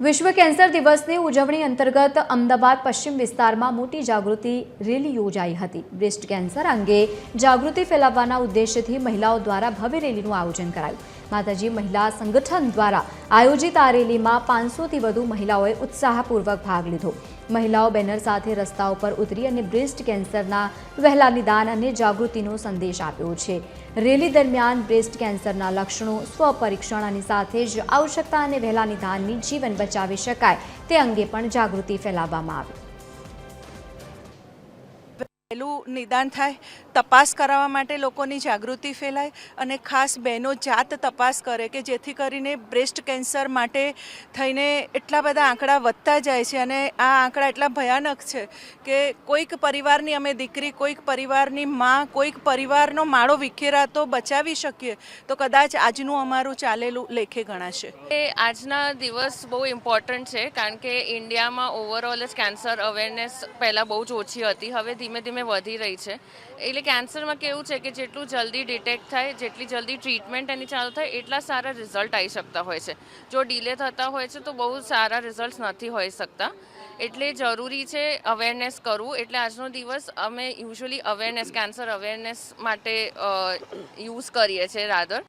વિશ્વ કેન્સર દિવસની ઉજવણી અંતર્ગત અમદાવાદ પશ્ચિમ વિસ્તારમાં મોટી જાગૃતિ રેલી યોજાઈ હતી। બ્રેસ્ટ કેન્સર અંગે જાગૃતિ ફેલાવવાના ઉદ્દેશ્યથી મહિલાઓ દ્વારા ભવ્ય રેલીનું આયોજન કરાયું। માતાજી મહિલા સંગઠન દ્વારા આયોજિત આ રેલીમાં 500થી વધુ મહિલાઓએ ઉત્સાહપૂર્વક ભાગ લીધો। મહિલાઓ બેનર સાથે રસ્તાઓ પર ઉતરી અને બ્રેસ્ટ કેન્સરના વહેલા નિદાન અને જાગૃતિનો સંદેશ આપ્યો છે। રેલી દરમિયાન બ્રેસ્ટ કેન્સરના લક્ષણો, સ્વપરીક્ષણની સાથે જ આવશ્યકતા અને વહેલા નિદાનની જીવન બચાવી શકાય તે અંગે પણ જાગૃતિ ફેલાવવામાં આવી। વહેલું નિદાન થાય, તપાસ કરાવવા માટે લોકોની જાગૃતિ ફેલાય અને ખાસ બહેનો જાત તપાસ કરે કે જેથી કરીને બ્રેસ્ટ કેન્સર માટે થઈને એટલા બધા આંકડા વધતા જાય છે અને આ આંકડા એટલા ભયાનક છે કે કોઈક પરિવારની અમે દીકરી, કોઈક પરિવારની માં, કોઈક પરિવારનો માળો વિખેરાતો બચાવી શકીએ તો કદાચ આજનું અમારું ચાલેલું લેખે ગણાશે। આજના દિવસ બહુ ઇમ્પોર્ટન્ટ છે કારણ કે ઇન્ડિયામાં ઓવરઓલ જ કેન્સર અવેરનેસ પહેલાં બહુ જ ઓછી હતી, હવે ધીમે ધીમે વધી રહી છે। એટલે કેન્સરમાં કેવું છે કે જેટલું જલ્દી ડિટેક્ટ થાય, જેટલી જલ્દી ટ્રીટમેન્ટ એની ચાલુ થાય એટલા સારા રિઝલ્ટ આવી શકતા હોય છે। જો ડિલે થતા હોય છે તો બહુ સારા રિઝલ્ટ નથી હોઈ શકતા, એટલે જરૂરી છે અવેરનેસ કરવું। એટલે આજનો દિવસ અમે યુઝ્યુઅલી કેન્સર અવેરનેસ માટે યુઝ કરીએ છીએ રાધર।